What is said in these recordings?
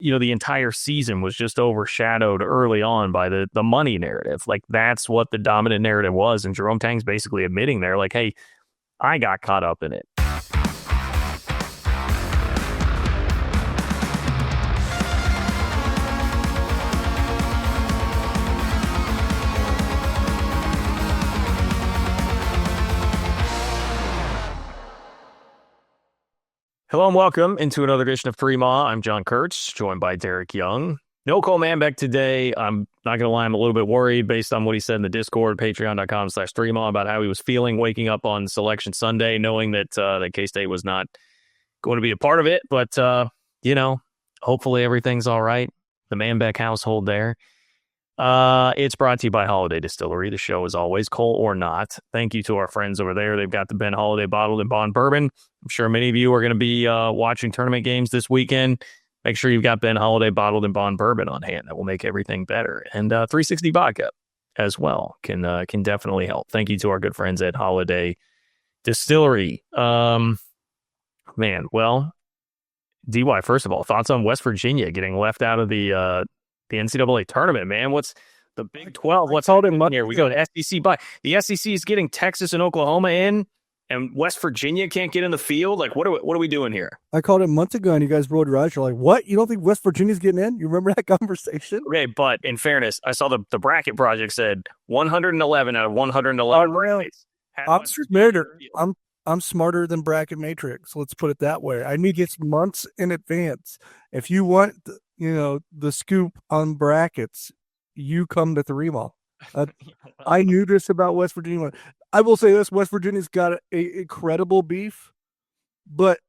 the entire season was just overshadowed early on by the money narrative. Like, that's what the dominant narrative was. And Jerome Tang's basically admitting there, like, hey, I got caught up in it. Hello and welcome into another edition of Three Ma. I'm John Kurtz, joined by Derek Young. No Cole Manbeck today. I'm not going to lie, I'm a little bit worried based on what he said in the Discord, patreon.com/3Ma, about how he was feeling waking up on Selection Sunday, knowing that K-State was not going to be a part of it. But, hopefully everything's all right. The Manbeck household there. It's brought to you by Holiday Distillery. The show, as always, Cole or not. Thank you to our friends over there. They've got the Ben Holiday Bottled and Bond Bourbon. I'm sure many of you are going to be watching tournament games this weekend. Make sure you've got Ben Holiday Bottled and Bond Bourbon on hand. That will make everything better. And 360 Vodka as well can definitely help. Thank you to our good friends at Holiday Distillery. DY, first of all, thoughts on West Virginia getting left out of the NCAA tournament, man. What's the Big 12? What's holding money here? We go to SEC by. The SEC is getting Texas and Oklahoma in, and West Virginia can't get in the field. Like, what are we doing here? I called it months ago, and you guys rolled your eyes. You're like, what? You don't think West Virginia's getting in? You remember that conversation? Okay, but in fairness, I saw the bracket project said 111 out of 111. Really? I'm smarter than Bracket Matrix. Let's put it that way. I need it months in advance. If you want, the scoop on brackets, you come to Three Ma. I knew this about West Virginia. I will say this: West Virginia's got a incredible beef, but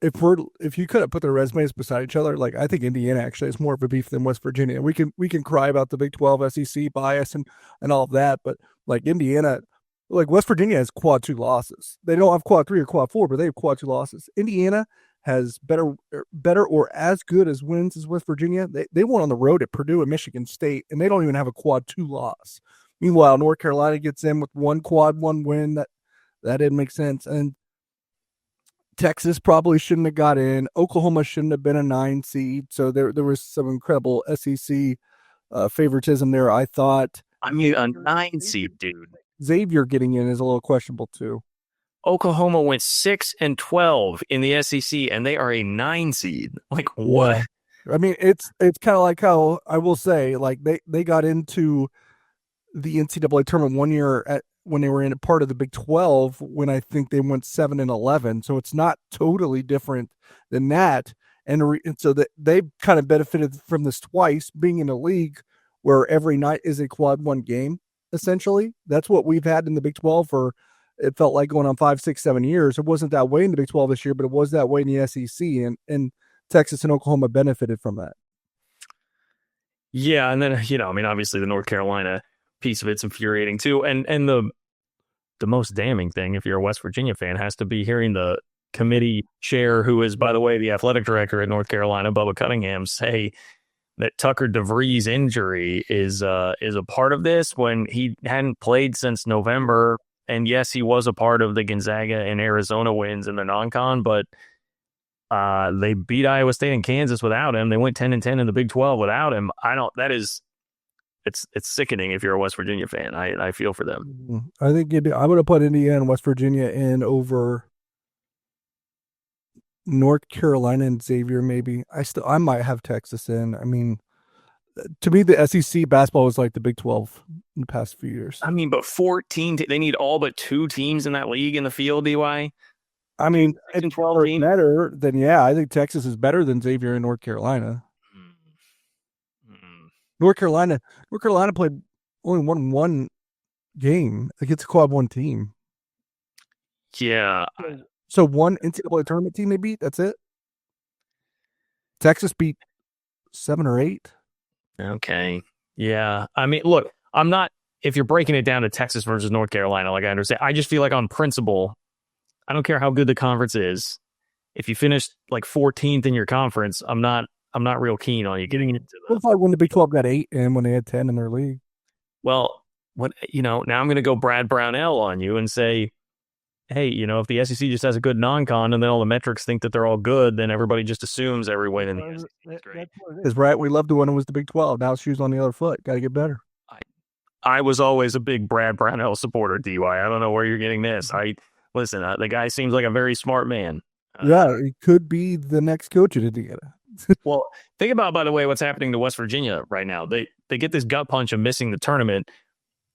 if you could have put their resumes beside each other, like, I think Indiana actually has more of a beef than West Virginia. We can cry about the Big 12 SEC bias and all of that, but like Indiana. Like, West Virginia has quad 2 losses. They don't have quad 3 or quad 4, but they have quad 2 losses. Indiana has better or as good as wins as West Virginia. They won on the road at Purdue and Michigan State, and they don't even have a quad 2 loss. Meanwhile, North Carolina gets in with one quad 1 win. That didn't make sense. And Texas probably shouldn't have got in. Oklahoma shouldn't have been a 9 seed. So there was some incredible SEC favoritism there, I thought. I mean, a 9 seed, dude. Xavier getting in is a little questionable too. Oklahoma went 6-12 in the SEC, and they are a 9 seed. Like, what? I mean, it's kind of like how I will say, like, they got into the NCAA tournament one year when they were in a part of the Big 12 when I think they went 7-11. So it's not totally different than that, and so that they kind of benefited from this twice, being in a league where every night is a quad 1 game. Essentially, that's what we've had in the Big 12 for, it felt like, going on 5, 6, 7 years. It wasn't that way in the Big 12 this year, but it was that way in the SEC, and Texas and Oklahoma benefited from that. Yeah, and then, obviously the North Carolina piece of it's infuriating too. And the most damning thing, if you're a West Virginia fan, has to be hearing the committee chair, who is, by the way, the athletic director at North Carolina, Bubba Cunningham, say that Tucker DeVries' injury is a part of this when he hadn't played since November. And yes, he was a part of the Gonzaga and Arizona wins in the non-con, but they beat Iowa State and Kansas without him. They went 10-10 in the Big 12 without him. It's sickening if you're a West Virginia fan. I feel for them. I think I would have put Indiana and West Virginia in over North Carolina and Xavier, maybe. I might have Texas in. I mean, to me, the SEC basketball was like the Big 12 in the past few years. I mean, but 14, they need all but 2 teams in that league in the field, DY. I mean, it's 12 teams better than, I think Texas is better than Xavier and North Carolina. North Carolina played only won 1 game against a quad 1 team. Yeah. So 1 NCAA tournament team they beat. That's it. Texas beat 7 or 8. Okay. Yeah. I mean, look, I'm not, if you're breaking it down to Texas versus North Carolina, like, I understand. I just feel like on principle, I don't care how good the conference is. If you finish like 14th in your conference, I'm not real keen on you getting into the. It's like when the Big 12 got 8 and when they had 10 in their league. Well, now I'm going to go Brad Brownell on you and say, hey, if the SEC just has a good non-con and then all the metrics think that they're all good, then everybody just assumes every win in the SEC is great. That's what it is, right? We loved it when it was the Big 12. Now shoes on the other foot. Got to get better. I was always a big Brad Brownell supporter, DY. I don't know where you're getting this. Listen, the guy seems like a very smart man. Yeah, he could be the next coach at Indiana. Well, think about, by the way, what's happening to West Virginia right now. They get this gut punch of missing the tournament,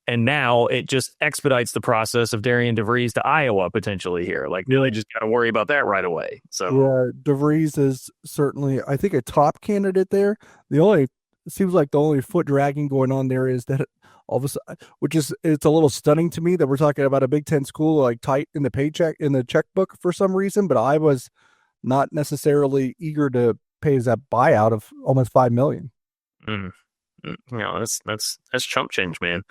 and now it just expedites the process of Darian DeVries to Iowa potentially here. Like, really just got to worry about that right away. So yeah, DeVries is certainly, I think, a top candidate there. It seems like the only foot dragging going on there is that all of a sudden, it's a little stunning to me that we're talking about a Big Ten school like tight in the checkbook for some reason, but I was not necessarily eager to pay that buyout of almost $5 million. That's chump change, man.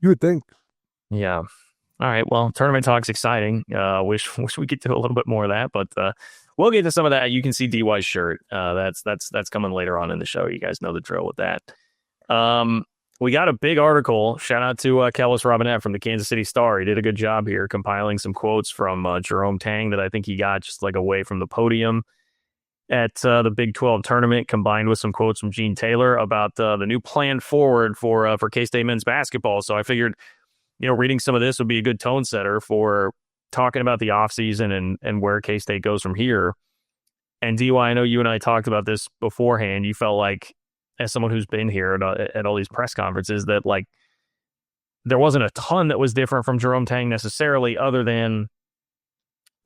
You would think. Yeah. All right. Well, tournament talk's exciting. Wish we could do a little bit more of that, but we'll get to some of that. You can see DY's shirt. That's coming later on in the show. You guys know the drill with that. We got a big article. Shout out to Kellis Robinette from the Kansas City Star. He did a good job here compiling some quotes from Jerome Tang that I think he got just like away from the podium at the Big 12 tournament, combined with some quotes from Gene Taylor about the new plan forward for K-State men's basketball. So I figured, reading some of this would be a good tone setter for talking about the offseason and where K-State goes from here. And DY, I know you and I talked about this beforehand. You felt like, as someone who's been here at all these press conferences, that like there wasn't a ton that was different from Jerome Tang necessarily, other than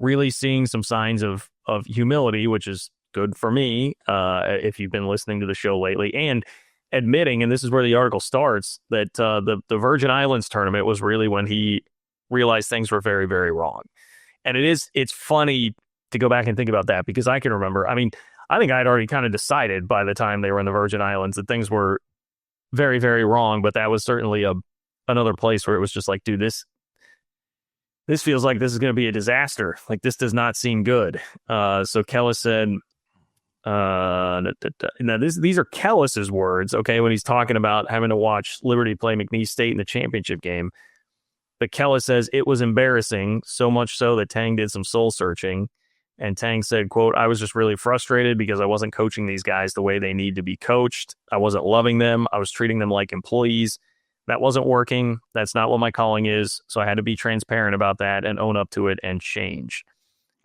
really seeing some signs of humility, which is good for me if you've been listening to the show lately, and admitting, and this is where the article starts, that the Virgin Islands tournament was really when he realized things were very, very wrong. And it's funny to go back and think about that, because I can remember, I think I'd already kind of decided by the time they were in the Virgin Islands that things were very, very wrong, but that was certainly another place where it was just like, dude, this feels like this is going to be a disaster. Like, this does not seem good. So Kellis said, now these are Kellis's words, okay, when he's talking about having to watch Liberty play McNeese State in the championship game. But Kellis says it was embarrassing, so much so that Tang did some soul searching. And Tang said, quote, I was just really frustrated because I wasn't coaching these guys the way they need to be coached. I wasn't loving them. I was treating them like employees. That wasn't working. That's not what my calling is. So I had to be transparent about that and own up to it and change.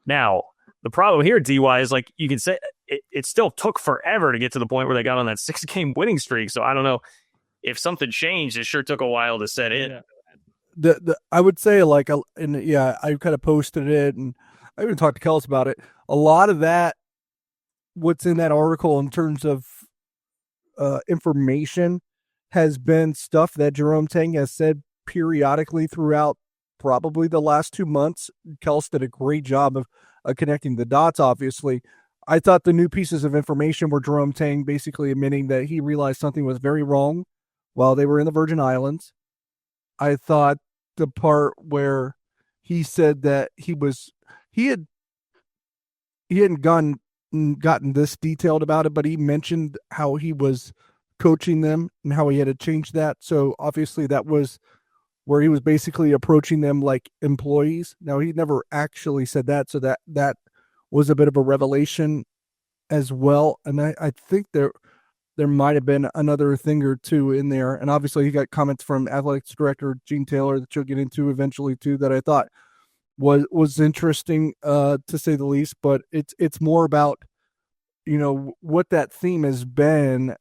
Now, the problem here, DY, is like you can say it still took forever to get to the point where they got on that 6-game winning streak. So I don't know if something changed. It sure took a while to set in. Yeah. I would say I kind of posted it, and I even talked to Kellis about it. A lot of that, what's in that article in terms of information, has been stuff that Jerome Tang has said periodically throughout probably the last 2 months. Kellis did a great job of connecting the dots, obviously. I thought the new pieces of information were Jerome Tang basically admitting that he realized something was very wrong while they were in the Virgin Islands. I thought the part where he said that he hadn't gotten this detailed about it, but he mentioned how he was coaching them and how he had to change that. So obviously that was where he was basically approaching them like employees. Now, he never actually said that, so that was a bit of a revelation as well. And I think there might have been another thing or two in there. And obviously he got comments from athletics director Gene Taylor that you'll get into eventually too, that I thought was interesting to say the least. But it's more about, what that theme has been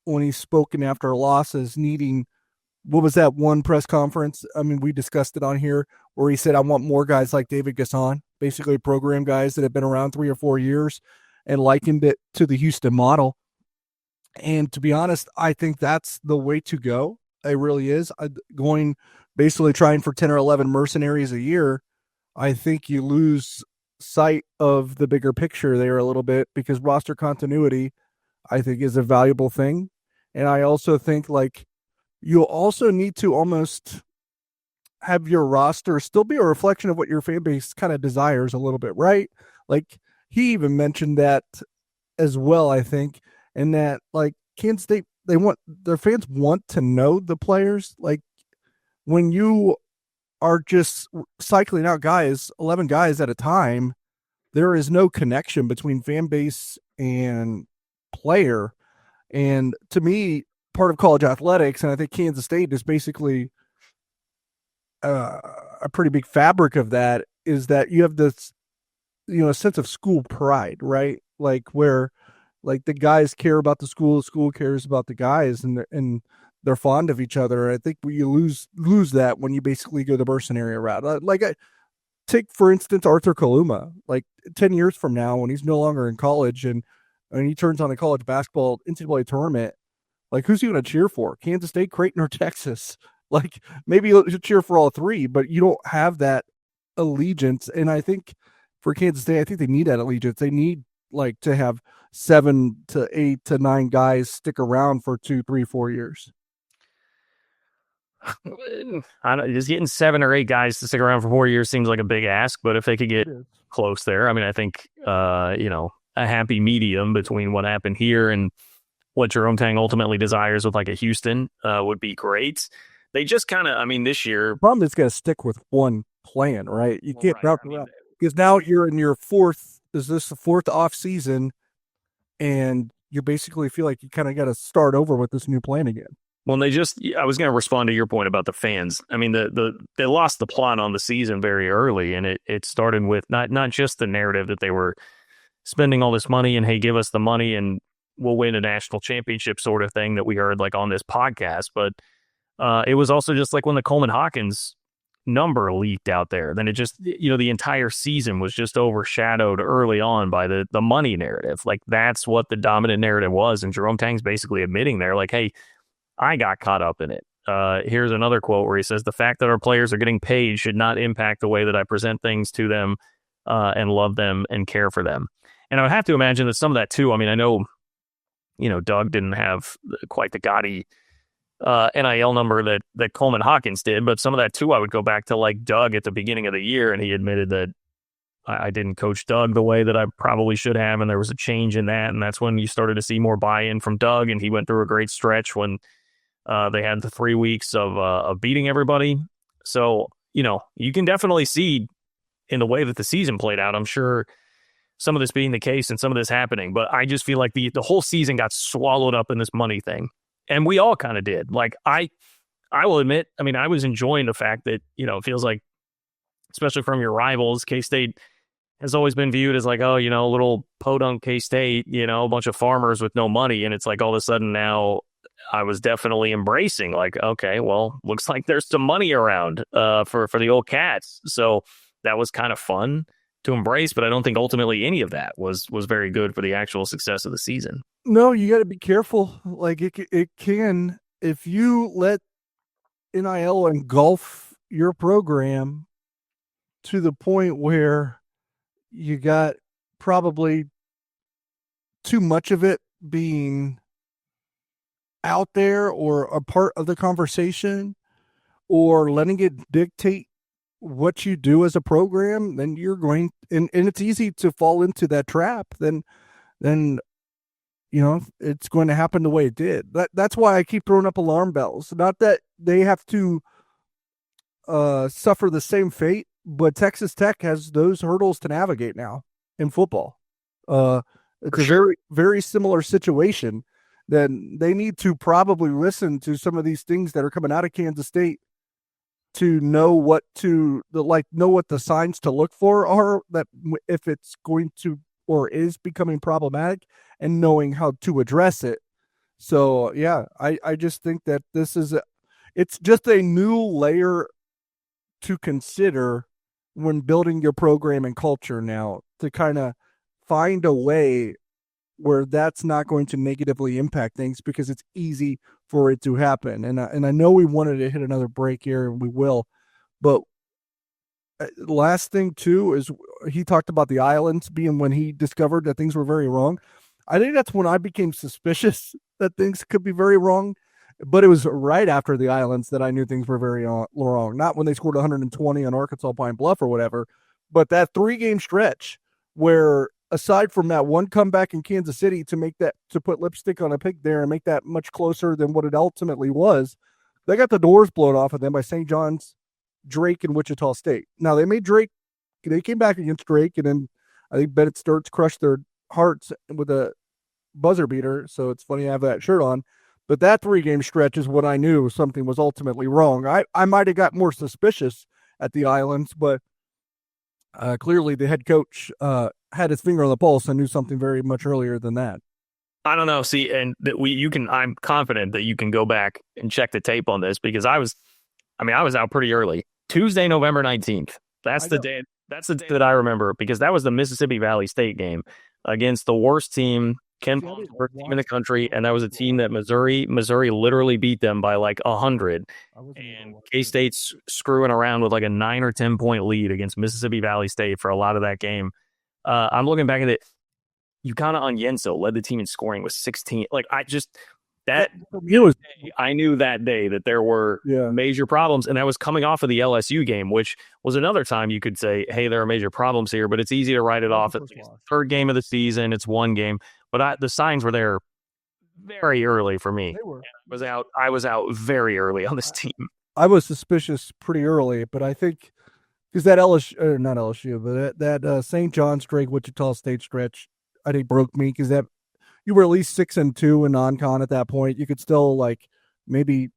when he's spoken after losses, needing, what was that one press conference? We discussed it on here where he said, I want more guys like David Gasson, basically program guys that have been around 3 or 4 years, and likened it to the Houston model. And to be honest, I think that's the way to go. It really is. Going basically trying for 10 or 11 mercenaries a year, I think you lose sight of the bigger picture there a little bit, because roster continuity, I think, is a valuable thing. And I also think you'll also need to almost have your roster still be a reflection of what your fan base kind of desires a little bit, right? Like, he even mentioned that as well, I think, and that Kansas State, their fans want to know the players. Like, when you are just cycling out guys, 11 guys at a time. There is no connection between fan base and player. And to me, part of college athletics, and I think Kansas State is basically a pretty big fabric of that, is that you have this, a sense of school pride, right? Like where, like the guys care about the school cares about the guys, and they're fond of each other. I think you lose that when you basically go the mercenary route. Take for instance Arthur Kaluma. Like 10 years from now, when he's no longer in college and he turns on a college basketball NCAA tournament, like who's he going to cheer for? Kansas State, Creighton, or Texas? Like maybe you'll cheer for all three, but you don't have that allegiance. And I think for Kansas State, I think they need that allegiance. They need like to have 7 to 8 to 9 guys stick around for 2, 3, 4 years. I don't, just getting 7 or 8 guys to stick around for 4 years seems like a big ask, but if they could get close there, I mean, I think, a happy medium between what happened here and what Jerome Tang ultimately desires with like a Houston would be great. They just kind of, I mean, this year. The problem is going to stick with one plan, right? You can't bounce around because now you're in your fourth. Is this the fourth off season? And you basically feel like you kind of got to start over with this new plan again. Well, I was going to respond to your point about the fans. I mean, they lost the plot on the season very early, and it started with not just the narrative that they were spending all this money and, hey, give us the money and we'll win a national championship sort of thing that we heard like on this podcast. But it was also just like when the Coleman Hawkins number leaked out there, then it just, the entire season was just overshadowed early on by the money narrative. Like that's what the dominant narrative was. And Jerome Tang's basically admitting there, like, hey, I got caught up in it. Here's another quote where he says, the fact that our players are getting paid should not impact the way that I present things to them and love them and care for them. And I would have to imagine that some of that too, I mean, I know, Doug didn't have quite the gaudy NIL number that Coleman Hawkins did, but some of that too, I would go back to like Doug at the beginning of the year, and he admitted that I didn't coach Doug the way that I probably should have, and there was a change in that, and that's when you started to see more buy-in from Doug, and he went through a great stretch when they had the 3 weeks of beating everybody. So, you can definitely see in the way that the season played out, I'm sure some of this being the case and some of this happening, but I just feel like the whole season got swallowed up in this money thing. And we all kind of did. Like, I will admit, I mean, I was enjoying the fact that, it feels like, especially from your rivals, K-State has always been viewed as like, oh, little podunk K-State, a bunch of farmers with no money. And it's like all of a sudden now I was definitely embracing like, okay, well, looks like there's some money around for the old Cats. So that was kind of fun to embrace, but I don't think ultimately any of that was very good for the actual success of the season. No, you got to be careful. Like it can, if you let NIL engulf your program to the point where you got probably too much of it being out there or a part of the conversation, or letting it dictate what you do as a program, then you're going, and it's easy to fall into that trap. Then it's going to happen the way it did. That's why I keep throwing up alarm bells. Not that they have to suffer the same fate, but Texas Tech has those hurdles to navigate now in football. It's a very, very similar situation. Then they need to probably listen to some of these things that are coming out of Kansas State to know what the signs to look for are, that if it's going to or is becoming problematic, and knowing how to address it. So yeah, I just think that it's just a new layer to consider when building your program and culture now, to kind of find a way where that's not going to negatively impact things, because it's easy for it to happen. And I know we wanted to hit another break here, and we will, but last thing too is he talked about the islands being when he discovered that things were very wrong. I think that's when I became suspicious that things could be very wrong, but it was right after the islands that I knew things were very wrong. Not when they scored 120 on Arkansas Pine Bluff or whatever, but that 3-game stretch where, aside from that one comeback in Kansas City to put lipstick on a pig there and make that much closer than what it ultimately was, they got the doors blown off of them by St. John's Drake and Wichita State. Now they came back against Drake, and then I think Bennett Sturts crushed their hearts with a buzzer beater. So it's funny I have that shirt on. But that 3-game stretch is when I knew something was ultimately wrong. I might have got more suspicious at the Islands, but clearly the head coach had his finger on the pulse and knew something very much earlier than that. I don't know. See, and I'm confident that you can go back and check the tape on this because I was out pretty early. Tuesday, November 19th. That's the day that I remember because that was the Mississippi Valley State game against the worst team, Ken Palm's worst team in the country, and that was a team that Missouri literally beat them by like 100. And K-State's screwing around with like a 9 or 10 point lead against Mississippi Valley State for a lot of that game. I'm looking back at it. Ukana Onyenso led the team in scoring with 16. Like I knew that day that there were major problems, and that was coming off of the LSU game, which was another time you could say, hey, there are major problems here, but it's easy to write it off. It's the third game of the season. It's one game, but the signs were there very early for me. I was out very early on this team. I was suspicious pretty early, but I think because that not LSU, but that St. John's Drake Wichita State stretch, I think broke me because that you were at least 6-2 in non-con at that point. You could still like maybe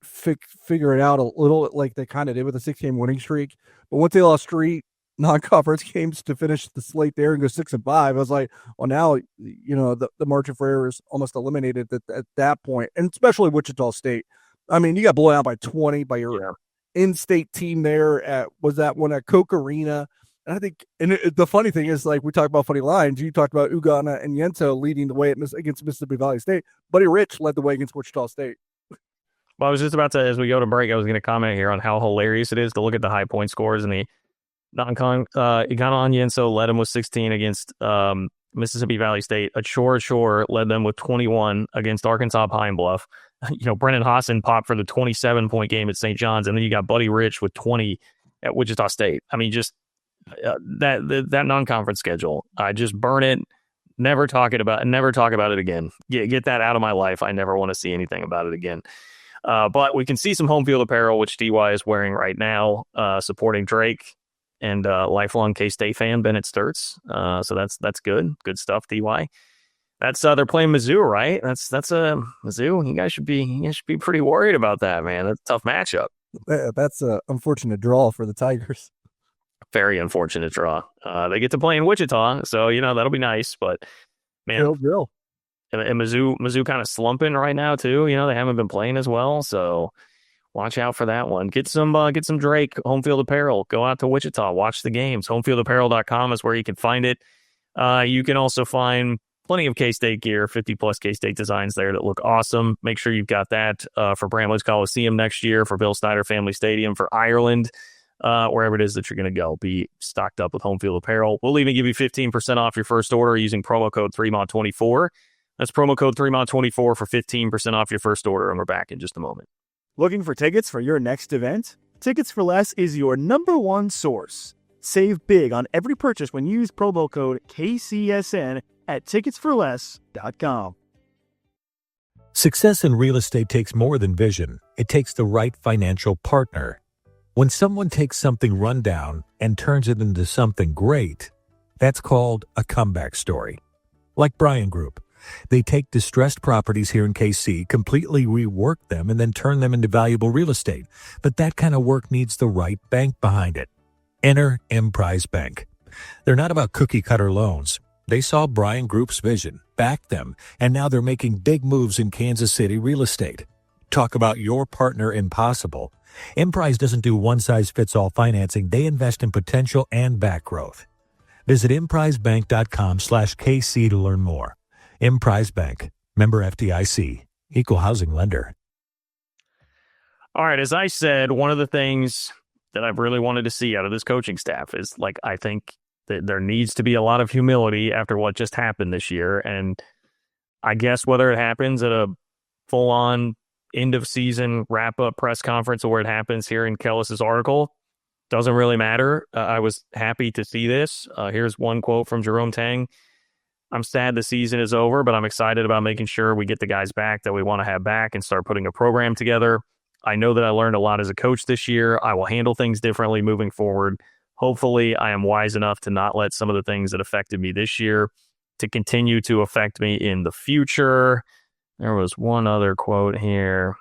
figure it out a little like they kind of did with a 6-game winning streak. But once they lost 3 non-conference games to finish the slate there and go 6-5, I was like, well, now the margin for error is almost eliminated at that point, and especially Wichita State. I mean, you got blown out by 20 by your in-state team there was that one at Coke Arena. And I think, the funny thing is, like we talked about funny lines, you talked about Ugana and Yento leading the way against Mississippi Valley State. Buddy Rich led the way against Wichita State. Well, I was just about to, as we go to break, I was going to comment here on how hilarious it is to look at the high point scores in the non-con. Ugana Onyenso led them with 16 against Mississippi Valley State. Achor led them with 21 against Arkansas Pine Bluff. Brennan Hassan popped for the 27-point game at St. John's, and then you got Buddy Rich with 20 at Wichita State. I mean, just that non-conference schedule, I just burn it. Never talk about it again. Get that out of my life. I never want to see anything about it again. But we can see some home field apparel, which DY is wearing right now, supporting Drake and lifelong K-State fan Bennett Sturts. So that's good stuff. DY. That's they're playing Mizzou, right? That's Mizzou. You guys should be pretty worried about that, man. That's a tough matchup. That's an unfortunate draw for the Tigers. Very unfortunate draw. They get to play in Wichita, so that'll be nice. But man, real. And Mizzou kind of slumping right now too. They haven't been playing as well, so watch out for that one. Get some Drake home field apparel. Go out to Wichita, watch the games. Homefieldapparel.com is where you can find it. You can also find plenty of K-State gear, 50+ K-State designs there that look awesome. Make sure you've got that for Bramlage Coliseum next year, for Bill Snyder Family Stadium, for Ireland. Wherever it is that you're going to go, be stocked up with home field apparel. We'll even give you 15% off your first order using promo code 3MOD24. That's promo code 3MOD24 for 15% off your first order, and we're back in just a moment. Looking for tickets for your next event? Tickets for Less is your #1 source. Save big on every purchase when you use promo code KCSN at ticketsforless.com. Success in real estate takes more than vision. It takes the right financial partner. When someone takes something rundown and turns it into something great, that's called a comeback story. Like Bryan Group. They take distressed properties here in KC, completely rework them, and then turn them into valuable real estate. But that kind of work needs the right bank behind it. Enter Emprise Bank. They're not about cookie-cutter loans. They saw Bryan Group's vision, backed them, and now they're making big moves in Kansas City real estate. Talk about your partner impossible. Emprise doesn't do one-size-fits-all financing. They invest in potential and back growth. Visit emprisebank.com/KC to learn more. Emprise Bank, member FDIC, equal housing lender. All right, as I said, one of the things that I've really wanted to see out of this coaching staff is, I think that there needs to be a lot of humility after what just happened this year. And I guess whether it happens at a full-on end-of-season wrap-up press conference or where it happens here in Kellis's article, doesn't really matter. I was happy to see this. Here's one quote from Jerome Tang. I'm sad the season is over, but I'm excited about making sure we get the guys back that we want to have back and start putting a program together. I know that I learned a lot as a coach this year. I will handle things differently moving forward. Hopefully, I am wise enough to not let some of the things that affected me this year to continue to affect me in the future. There was one other quote here.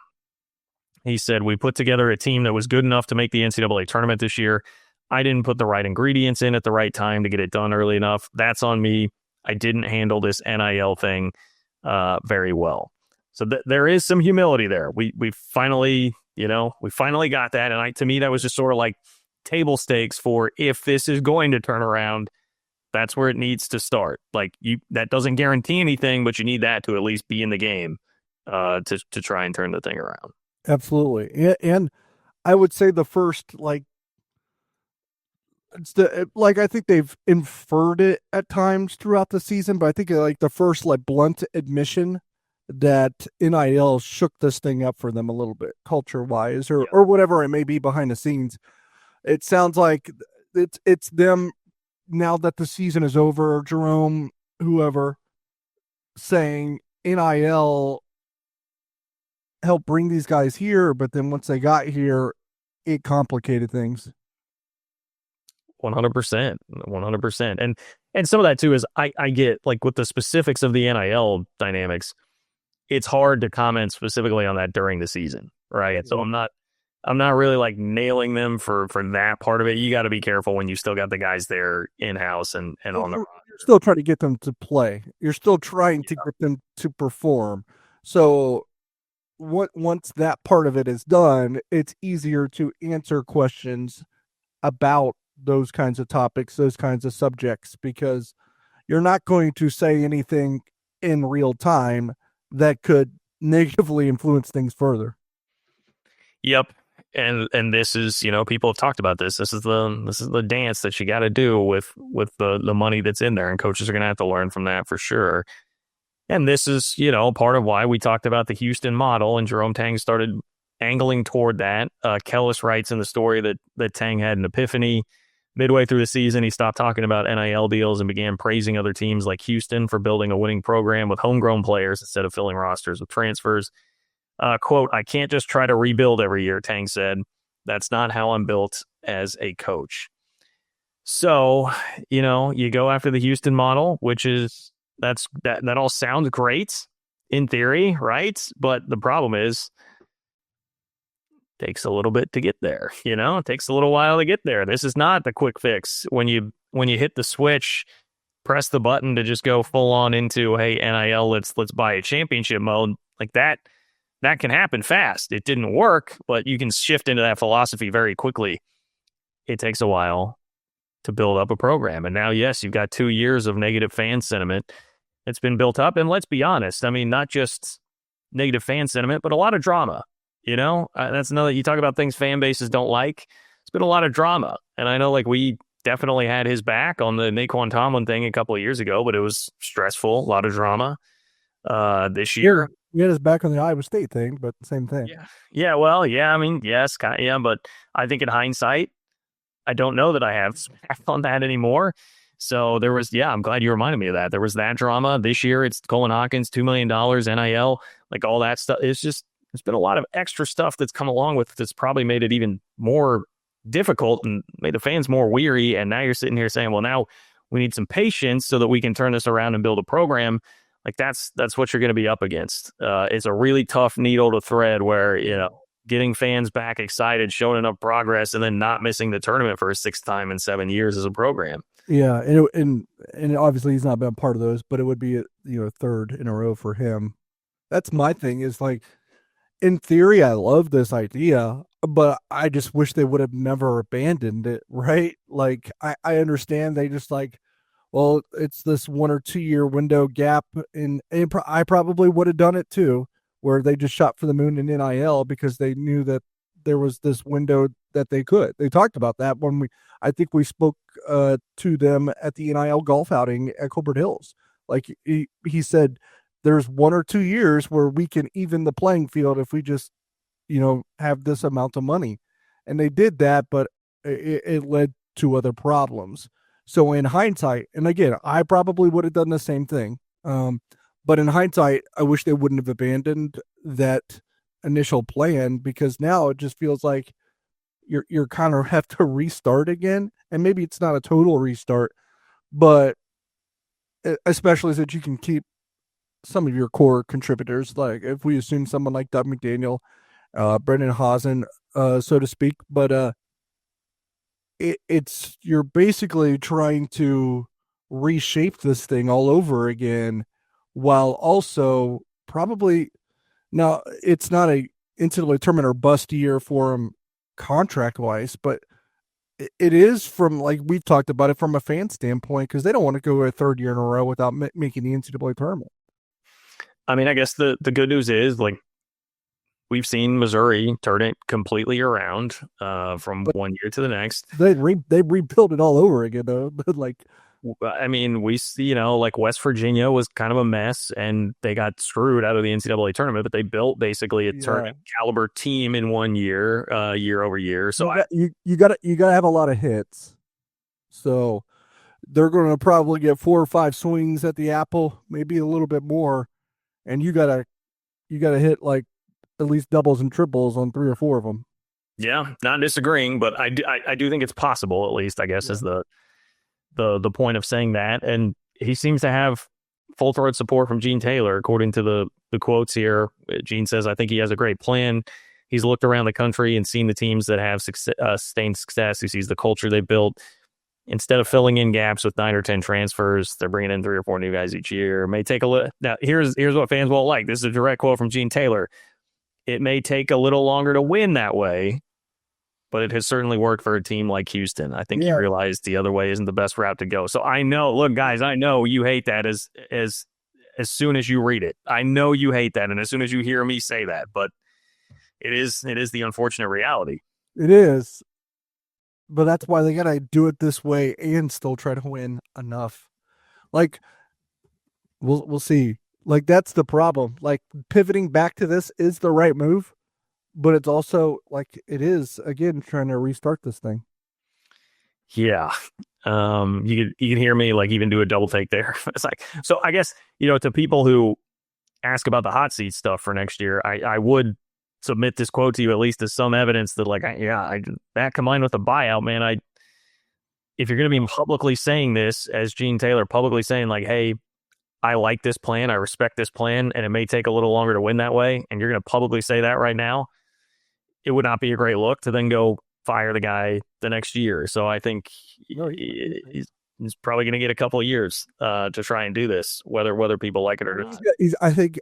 He said, we put together a team that was good enough to make the NCAA tournament this year. I didn't put the right ingredients in at the right time to get it done early enough. That's on me. I didn't handle this NIL thing very well. So there is some humility there. We finally, we finally got that. And to me, that was just sort of like table stakes for if this is going to turn around, that's where it needs to start. Like that doesn't guarantee anything, but you need that to at least be in the game to try and turn the thing around. Absolutely. And I would say the first, I think they've inferred it at times throughout the season, but I think the first blunt admission that NIL shook this thing up for them a little bit culture wise or whatever it may be behind the scenes. It sounds like it's them now that the season is over, Jerome, whoever, saying NIL helped bring these guys here, but then once they got here, it complicated things. 100%. And some of that too is I get with the specifics of the NIL dynamics, it's hard to comment specifically on that during the season, right? Mm-hmm. So I'm not really nailing them for that part of it. You got to be careful when you still got the guys there in-house and on the roster. You're still trying to get them to play. You're still trying to get them to perform. So once that part of it is done, it's easier to answer questions about those kinds of topics, those kinds of subjects, because you're not going to say anything in real time that could negatively influence things further. Yep. And this is, people have talked about this. This is the dance that you got to do with the money that's in there, and coaches are going to have to learn from that for sure. And this is, part of why we talked about the Houston model, and Jerome Tang started angling toward that. Kellis writes in the story that Tang had an epiphany midway through the season. He stopped talking about NIL deals and began praising other teams like Houston for building a winning program with homegrown players instead of filling rosters with transfers. Quote, I can't just try to rebuild every year, Tang said. That's not how I'm built as a coach. So, you go after the Houston model, which is that all sounds great in theory, right? But the problem is it takes a little bit to get there. It takes a little while to get there. This is not the quick fix. When you hit the switch, press the button to just go full on into, hey, NIL, let's buy a championship mode, like that can happen fast. It didn't work, but you can shift into that philosophy very quickly. It takes a while to build up a program. And now, yes, you've got 2 years of negative fan sentiment that's been built up. And let's be honest, I mean, not just negative fan sentiment, but a lot of drama. That's another, you talk about things fan bases don't like. It's been a lot of drama. And I know we definitely had his back on the Naquan Tomlin thing a couple of years ago, but it was stressful, a lot of drama this year. We had his back on the Iowa State thing, but same thing. Yeah. Well, yeah. I mean, yes, but I think in hindsight, I don't know that I have back on that anymore. So there was, I'm glad you reminded me of that. There was that drama this year. It's Colin Hawkins, $2 million NIL, all that stuff. It's just, there's been a lot of extra stuff that's come along with that's probably made it even more difficult and made the fans more weary. And now you're sitting here saying, well, now we need some patience so that we can turn this around and build a program. That's what you're going to be up against. It's a really tough needle to thread where, getting fans back excited, showing enough progress, and then not missing the tournament for a 6th time in 7 years as a program. Yeah. And obviously he's not been a part of those, but it would be, a third in a row for him. That's my thing is in theory, I love this idea, but I just wish they would have never abandoned it. Right. I understand they just well, it's this 1 or 2 year window gap, and I probably would have done it too, where they just shot for the moon in NIL because they knew that there was this window that they could. They talked about that when I think we spoke to them at the NIL golf outing at Colbert Hills. He said, there's 1 or 2 years where we can even the playing field if we just, have this amount of money. And they did that, but it led to other problems. So in hindsight, and again, I probably would have done the same thing. But in hindsight, I wish they wouldn't have abandoned that initial plan, because now it just feels like you're kind of have to restart again. And maybe it's not a total restart, but especially that you can keep some of your core contributors, like if we assume someone like Doug McDaniel, Brendan Haasen, so to speak. But it's you're basically trying to reshape this thing all over again, while also probably now it's not a NCAA tournament or bust year for him contract wise, but it is from, like we've talked about it, from a fan standpoint, because they don't want to go a third year in a row without making the NCAA tournament. I mean, I guess the good news is, like, we've seen Missouri turn it completely around from one year to the next. They rebuilt it all over again, though. But like, I mean, we see, like West Virginia was kind of a mess and they got screwed out of the NCAA tournament, but they built basically a tournament caliber team in 1 year, year over year. So you got to have a lot of hits. So they're going to probably get 4 or 5 swings at the apple, maybe a little bit more, and you got to hit like at least doubles and triples on 3 or 4 of them. Yeah, not disagreeing, but I do think it's possible, at least, I guess, is the point of saying that. And he seems to have full throat support from Gene Taylor, according to the quotes here. Gene says, I think he has a great plan. He's looked around the country and seen the teams that have sustained success. He sees the culture they built. Instead of filling in gaps with 9 or 10 transfers, they're bringing in 3 or 4 new guys each year. It may take a little. Now, here's what fans won't like. This is a direct quote from Gene Taylor. It may take a little longer to win that way, but it has certainly worked for a team like Houston. I think you realize the other way isn't the best route to go. So I know, look, guys, I know you hate that as soon as you read it. I know you hate that, and as soon as you hear me say that, but it is the unfortunate reality. It is. But that's why they got to do it this way and still try to win enough. Like, we'll see. Like, that's the problem. Like, pivoting back to this is the right move, but it's also, like, it is, again, trying to restart this thing. Yeah. You can hear me, like, even do a double take there. It's like, so I guess, to people who ask about the hot seat stuff for next year, I would submit this quote to you at least as some evidence that, like, that combined with the buyout, man, if you're going to be publicly saying this, as Gene Taylor publicly saying, like, hey, I like this plan, I respect this plan, and it may take a little longer to win that way, and you're going to publicly say that right now, it would not be a great look to then go fire the guy the next year. So I think he's probably going to get a couple of years to try and do this, whether people like it or not.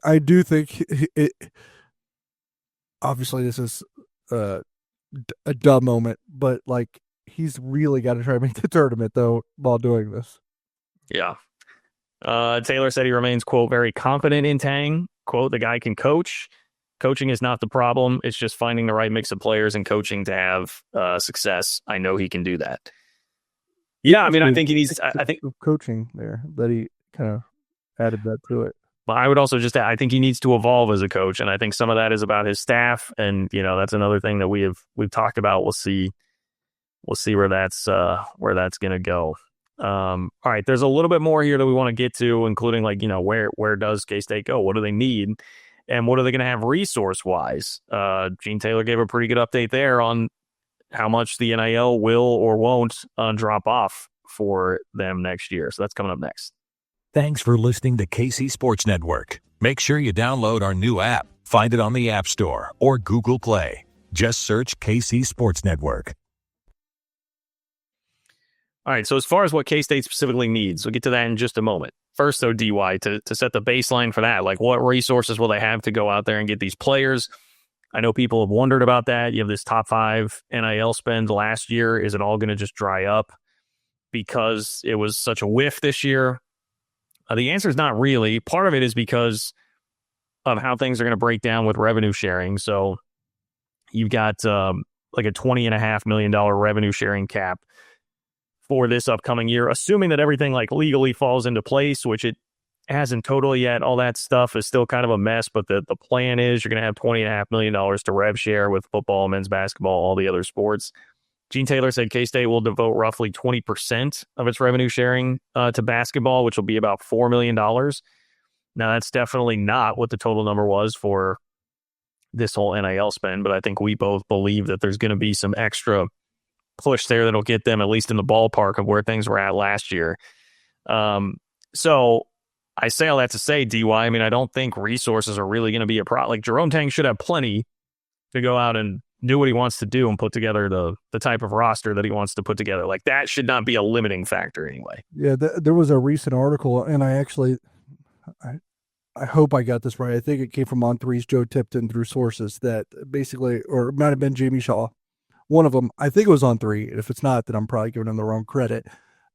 I do think it. Obviously, this is a dumb moment, but like, he's really got to try to make the tournament though while doing this. Yeah. Taylor said he remains, quote, very confident in Tang. Quote, the guy can coach. Coaching is not the problem. It's just finding the right mix of players and coaching to have success. I know he can do that. Yeah, I mean, I think he needs. I think coaching there that he kind of added that to it. But I would also just add, I think he needs to evolve as a coach, and I think some of that is about his staff, and that's another thing that we've talked about. We'll see where that's going to go. All right, there's a little bit more here that we want to get to, including, like, where does K-State go? What do they need? And what are they going to have resource-wise? Gene Taylor gave a pretty good update there on how much the NIL will or won't drop off for them next year. So that's coming up next. Thanks for listening to KC Sports Network. Make sure you download our new app. Find it on the App Store or Google Play. Just search KC Sports Network. All right, so as far as what K-State specifically needs, we'll get to that in just a moment. First, though, DY, to set the baseline for that, like, what resources will they have to go out there and get these players? I know people have wondered about that. You have this top 5 NIL spend last year. Is it all going to just dry up because it was such a whiff this year? The answer is not really. Part of it is because of how things are going to break down with revenue sharing. So you've got like a $20.5 million revenue sharing cap for this upcoming year, assuming that everything, like, legally falls into place, which it hasn't totally yet. All that stuff is still kind of a mess, but the plan is you're going to have $20.5 million to rev share with football, men's basketball, all the other sports. Gene Taylor said K-State will devote roughly 20% of its revenue sharing to basketball, which will be about $4 million. Now, that's definitely not what the total number was for this whole NIL spend, but I think we both believe that there's going to be some extra push there that'll get them at least in the ballpark of where things were at last year. So I say all that to say, DY, I mean, I don't think resources are really going to be a problem. Like Jerome Tang should have plenty to go out and do what he wants to do and put together the type of roster that he wants to put together. Like that should not be a limiting factor anyway. Yeah, there was a recent article, and I hope I got this right. I think it came from On3's Joe Tipton through sources that basically, or it might have been Jamie Shaw, one of them. I think it was On3. If it's not, then I'm probably giving him the wrong credit.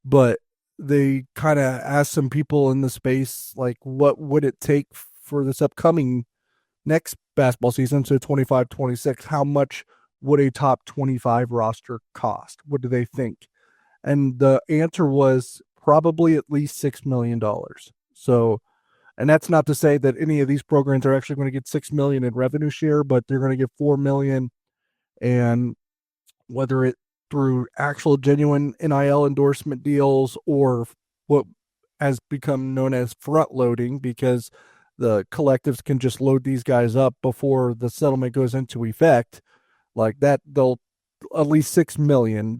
But they kind of asked some people in the space, like, what would it take for this upcoming next basketball season, so 25-26, how much would a top 25 roster cost? What do they think? And the answer was probably at least $6 million. So, and that's not to say that any of these programs are actually going to get $6 million in revenue share, but they're going to get $4 million. And whether it through actual genuine NIL endorsement deals or what has become known as front loading, because the collectives can just load these guys up before the settlement goes into effect, like that, they'll at least $6 million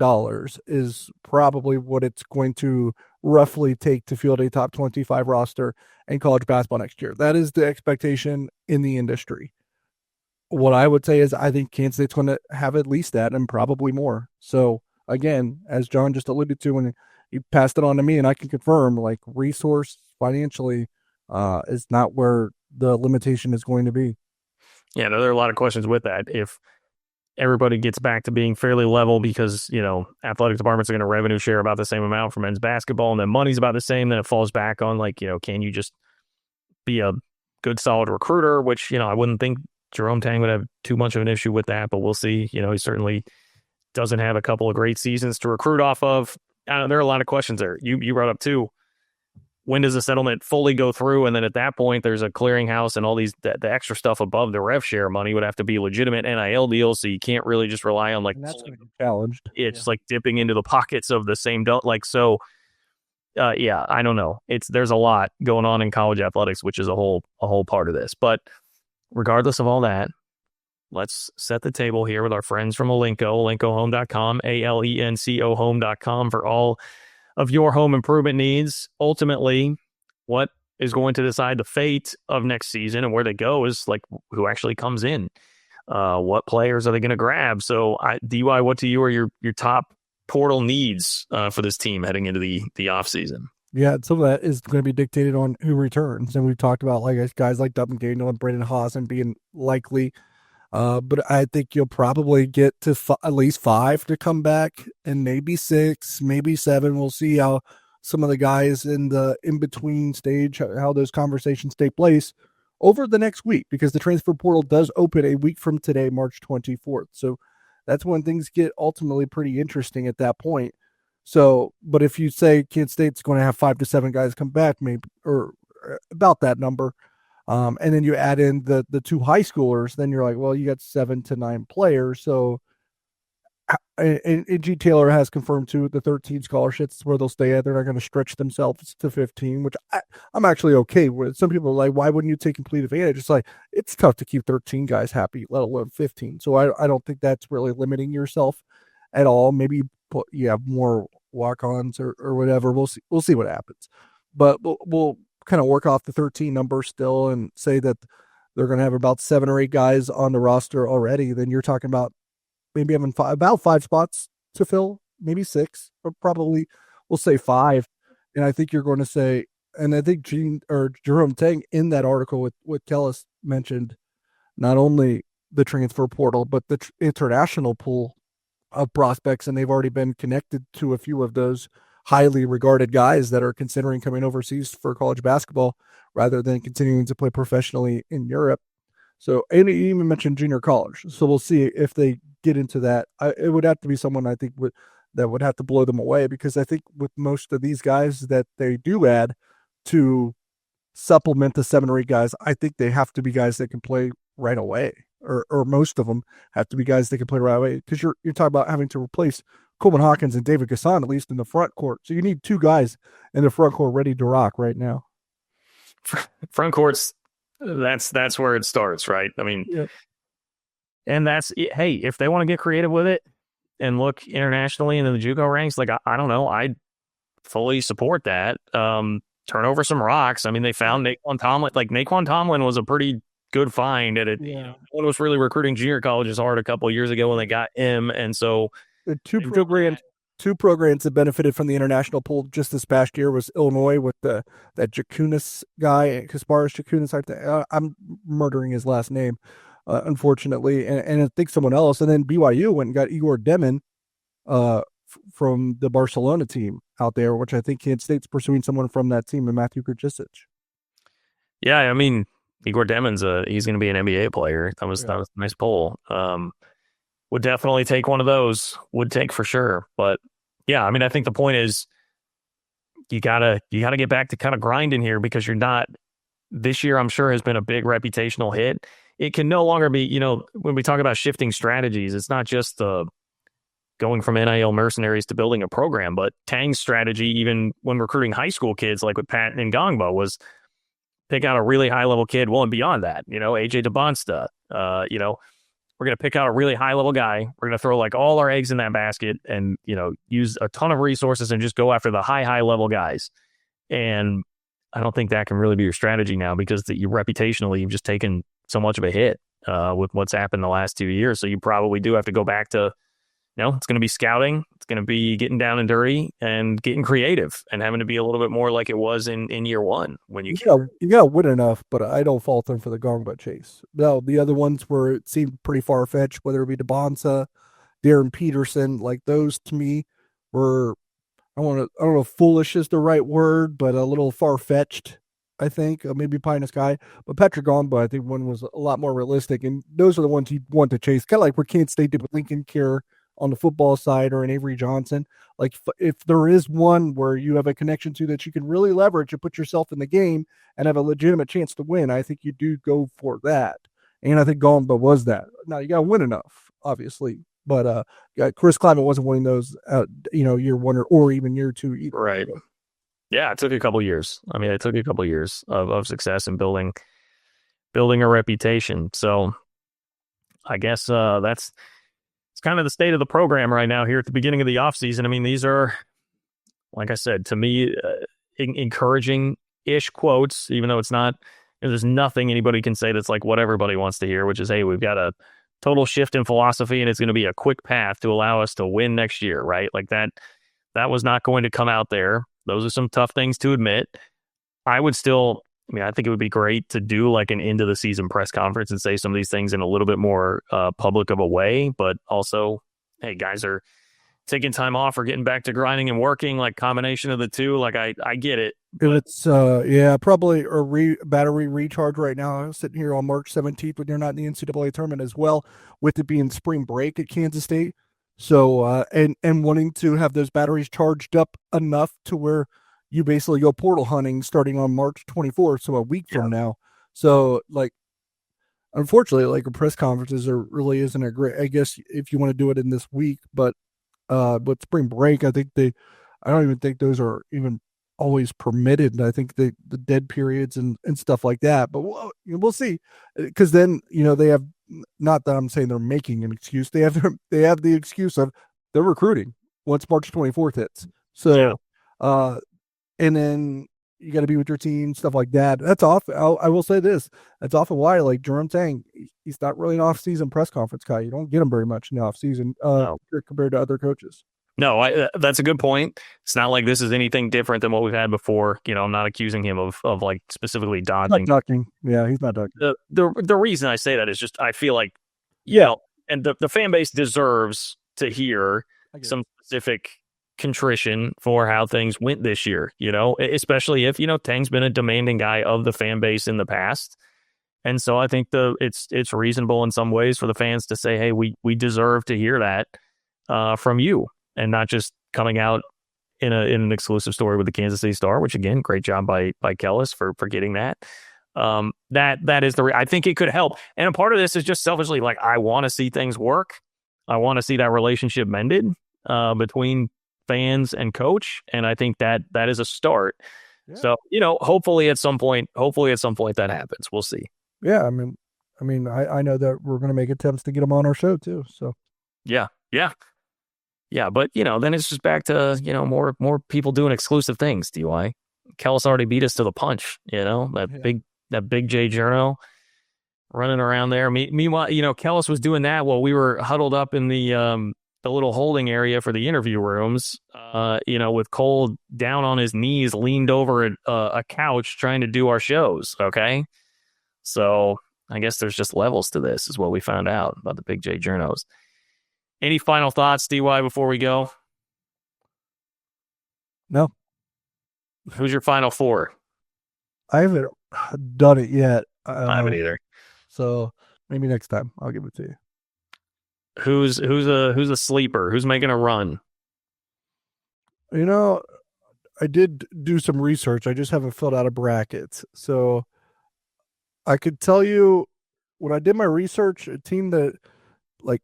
is probably what it's going to roughly take to field a top 25 roster in college basketball next year. That is the expectation in the industry. What I would say is I think Kansas State's going to have at least that and probably more. So again, as John just alluded to when he passed it on to me, and I can confirm, like, resource financially is not where the limitation is going to be. Yeah, there are a lot of questions with that. If everybody gets back to being fairly level because, athletic departments are going to revenue share about the same amount for men's basketball, and then money's about the same, then it falls back on, like, can you just be a good, solid recruiter, which, I wouldn't think Jerome Tang would have too much of an issue with that, but we'll see. He certainly doesn't have a couple of great seasons to recruit off of. There are a lot of questions there. You brought up too, when does the settlement fully go through? And then at that point, there's a clearinghouse and all these, the extra stuff above the rev share money would have to be legitimate NIL deals. So you can't really just rely on, like, and that's going to be challenged. It's like dipping into the pockets of the same, yeah, I don't know. There's a lot going on in college athletics, which is a whole part of this. But regardless of all that, let's set the table here with our friends from alencohome.com, ALENCO home.com, for all of your home improvement needs. Ultimately, what is going to decide the fate of next season and where they go is, like, who actually comes in. What players are they going to grab? So, DY, what to you are your top portal needs for this team heading into the offseason? Yeah, some of that is going to be dictated on who returns. And we've talked about, like, guys like Dub McDaniel and Brandon Haasen being likely. But I think you'll probably get to at least 5 to come back, and maybe 6, maybe 7. We'll see how some of the guys in the in-between stage, how those conversations take place over the next week, because the transfer portal does open a week from today, March 24th. So that's when things get ultimately pretty interesting at that point. So, but if you say Kansas State's going to have 5 to 7 guys come back, maybe, or about that number, and then you add in the 2 high schoolers, then you're like, well, you got 7 to 9 players. So, and G. Taylor has confirmed too the 13 scholarships where they'll stay at. They're not going to stretch themselves to 15, which I'm actually okay with. Some people are like, why wouldn't you take complete advantage? It's like, it's tough to keep 13 guys happy, let alone 15. So I don't think that's really limiting yourself at all. Maybe you have more walk-ons or whatever. We'll see what happens. But we'll kind of work off the 13 number still and say that they're going to have about 7 or 8 guys on the roster already. Then you're talking about maybe having about 5 spots to fill, maybe 6, or probably we'll say 5. And I think you're going to say, and I think Jerome Tang in that article with Kellis mentioned not only the transfer portal, but the international pool of prospects. And they've already been connected to a few of those highly regarded guys that are considering coming overseas for college basketball rather than continuing to play professionally in Europe. So, and he even mentioned junior college. So we'll see if they get into that. It would have to be someone I think that would have to blow them away, because I think with most of these guys that they do add to supplement the 7 or 8 guys, I think they have to be guys that can play right away, or most of them have to be guys that can play right away, because you're talking about having to replace Coleman Hawkins and David Gasson, at least in the front court. So you need 2 guys in the front court ready to rock right now. Front court's that's where it starts, right? I mean, And that's it. Hey, if they want to get creative with it and look internationally into the JUCO ranks, like I don't know, I fully support that. Turn over some rocks. I mean, they found Naquan Tomlin. Like Naquan Tomlin was a pretty good find at it. Yeah. You know, one was really recruiting junior colleges hard a couple of years ago when they got him, and so The two programs that benefited from the international pool just this past year was Illinois with that Jakunis guy, Kasparis Jakunis. I'm murdering his last name, unfortunately, and I think someone else. And then BYU went and got Igor Demin from the Barcelona team out there, which I think Kansas State's pursuing someone from that team, and Matthew Kurtz. yeah, I mean, Igor Demon's he's going to be an NBA player. That was a nice poll. Would definitely take one of those. Would take for sure. But yeah, I mean, I think the point is you gotta get back to kind of grinding here, because you're not. This year, I'm sure, has been a big reputational hit. It can no longer be, you know, when we talk about shifting strategies, it's not just the going from NIL mercenaries to building a program, but Tang's strategy, even when recruiting high school kids, like with Pat and Ngangba, was pick out a really high level kid. Well, and beyond that, you know, AJ DeBonsta, you know, we're going to pick out a really high level guy. We're going to throw like all our eggs in that basket and, you know, use a ton of resources and just go after the high level guys. And I don't think that can really be your strategy now, because you reputationally, you've just taken so much of a hit with what's happened the last 2 years. So you probably do have to go back to, you know, it's going to be scouting. It's going to be getting down and dirty and getting creative and having to be a little bit more like it was in year one when you got to win enough, but I don't fault them for the Gongba chase. No, the other ones were, it seemed pretty far fetched, whether it be DeBonsa, Darren Peterson, like those to me were, I don't know if foolish is the right word, but a little far fetched. I think maybe pie in the sky, but Patrick Gongba, I think one was a lot more realistic, and those are the ones you want to chase, kind of like where Kansas State did with Lincoln Care on the football side, or an Avery Johnson. Like if there is one where you have a connection to that you can really leverage and put yourself in the game and have a legitimate chance to win, I think you do go for that. And I think Gongba was that. Now you got to win enough, obviously, but Chris Kleiman wasn't winning those, year one or even year two either. Right. Yeah, it took a couple years. I mean, it took a couple years of success in building a reputation. So I guess it's kind of the state of the program right now here at the beginning of the offseason. I mean, these are, like I said, to me, encouraging-ish quotes, even though it's not, there's nothing anybody can say that's like what everybody wants to hear, which is, hey, we've got a total shift in philosophy and it's going to be a quick path to allow us to win next year, right? Like that was not going to come out there. Those are some tough things to admit. I think it would be great to do like an end of the season press conference and say some of these things in a little bit more public of a way, but also, hey, guys are taking time off or getting back to grinding and working, like combination of the two. Like I get it. It's probably a battery recharge right now. I'm sitting here on March 17th when you're not in the NCAA tournament as well, with it being spring break at Kansas State. So and wanting to have those batteries charged up enough to where you basically go portal hunting starting on March 24th, so a week from now. So, like, unfortunately, like, a press conferences really isn't a great, I guess, if you want to do it in this week, but with spring break, I don't even think those are even always permitted. And I think the dead periods and stuff like that, but we'll see. Because then, they have, not that I'm saying they're making an excuse, they have the excuse of they're recruiting once March 24th hits. So, and then you got to be with your team, stuff like that. That's off. I will say this. That's often why, like Jerome Tang, he's not really an off-season press conference guy. You don't get him very much in the off-season compared to other coaches. No, that's a good point. It's not like this is anything different than what we've had before. I'm not accusing him of like specifically dodging. Not ducking. Yeah, he's not ducking. The reason I say that is just I feel like, and the fan base deserves to hear some specific contrition for how things went this year, especially if, Tang's been a demanding guy of the fan base in the past. And so I think it's reasonable in some ways for the fans to say, hey, we deserve to hear that from you, and not just coming out in an exclusive story with the Kansas City Star, which again, great job by Kellis for getting that. That is I think it could help. And a part of this is just selfishly, like, I want to see things work. I want to see that relationship mended between fans and coach, and I think that is a start. So hopefully at some point that happens. We'll see. Yeah, I mean, I mean, I know that we're going to make attempts to get him on our show too. So Yeah. But then it's just back to more people doing exclusive things. DY Kellis already beat us to the punch. That big J Journo running around there. Meanwhile, Kellis was doing that while we were huddled up in the little holding area for the interview rooms. With Cole down on his knees, leaned over a couch trying to do our shows. Okay, so I guess there's just levels to this, is what we found out about the big J Journos. Any final thoughts, DY, before we go? No. Who's your final four? I haven't done it yet. I haven't either. So maybe next time I'll give it to you. Who's a sleeper? Who's making a run? I did do some research. I just haven't filled out a bracket. So I could tell you when I did my research, a team that, like,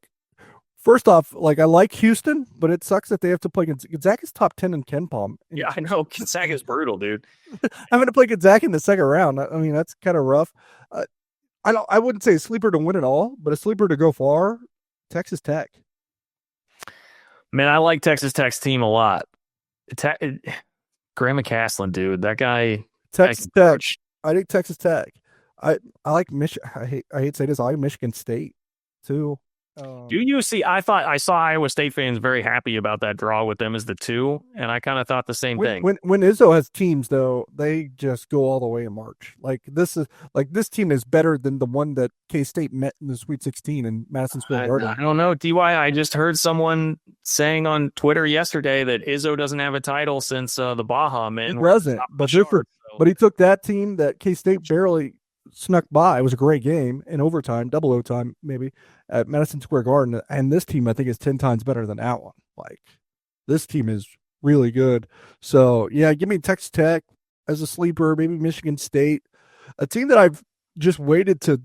first off, like, I like Houston, but it sucks that they have to play Gonzaga's top 10 in KenPom. Yeah, I know. Gonzaga's brutal, dude. Having to play Gonzaga in the second round. I mean, that's kind of rough. I wouldn't say a sleeper to win it all, but a sleeper to go far. Texas Tech. Man, I like Texas Tech's team a lot. Graham McCaslin, dude, that guy. Texas Tech. I think Texas Tech. I like Michigan. I hate to say this. I like Michigan State too. Do you see? I saw Iowa State fans very happy about that draw with them as the 2, and I kind of thought the same thing. When Izzo has teams, though, they just go all the way in March. This team is better than the one that K-State met in the Sweet 16 in Madison Square Garden. I don't know, DY. I just heard someone saying on Twitter yesterday that Izzo doesn't have a title since the Baja man. It wasn't, but he took that team that K-State barely snuck by. It was a great game in overtime, double overtime maybe, at Madison Square Garden, and this team I think is 10 times better than that one. Like, this team is really good. So yeah, give me Texas Tech as a sleeper, maybe Michigan State, a team that I've just waited to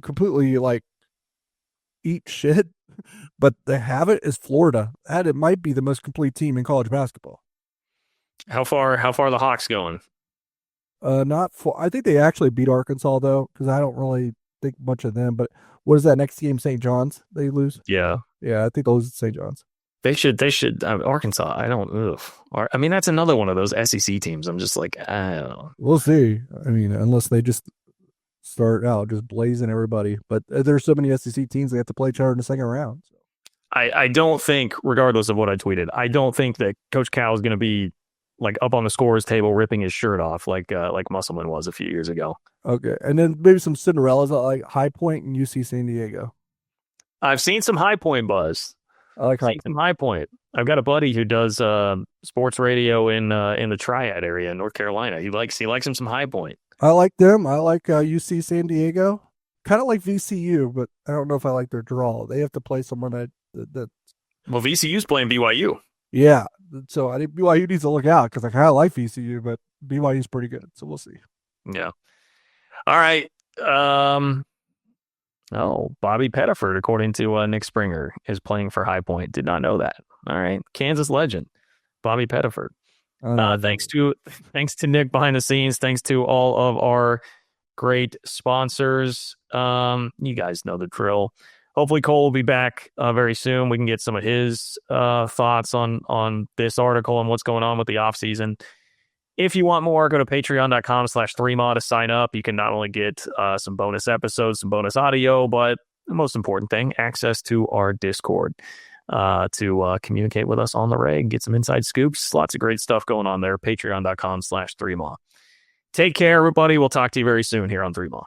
completely like eat shit, but they have it, is Florida. That it might be the most complete team in college basketball. How far are the Hawks going? Not for. I think they actually beat Arkansas though, because I don't really think much of them. But what is that next game? St. John's. They lose. Yeah. I think they'll lose at St. John's. They should. Arkansas. I don't. Ugh. I mean, that's another one of those SEC teams. I'm just like, I don't know. We'll see. I mean, unless they just start out just blazing everybody. But there's so many SEC teams they have to play each other in the second round. So. I don't think, regardless of what I tweeted, I don't think that Coach Cal is going to be like up on the scorer's table ripping his shirt off like Musselman was a few years ago. Okay, and then maybe some Cinderellas like High Point and UC San Diego. I've seen some High Point buzz. I like High Point. I've got a buddy who does sports radio in the Triad area in North Carolina. He likes him some High Point. I like them. I like UC San Diego. Kind of like VCU, but I don't know if I like their draw. They have to play someone that. Well, VCU's playing BYU. Yeah, so I think BYU needs to look out because I kind of like VCU, but BYU's pretty good, so we'll see. Yeah. All right. Bobby Pettiford, according to Nick Springer, is playing for High Point. Did not know that. All right. Kansas legend, Bobby Pettiford. Thanks to Nick behind the scenes. Thanks to all of our great sponsors. You guys know the drill. Hopefully Cole will be back very soon. We can get some of his thoughts on this article and what's going on with the offseason. If you want more, go to patreon.com/3ma to sign up. You can not only get some bonus episodes, some bonus audio, but the most important thing, access to our Discord to communicate with us on the reg, get some inside scoops. Lots of great stuff going on there. Patreon.com/3ma. Take care, everybody. We'll talk to you very soon here on 3ma.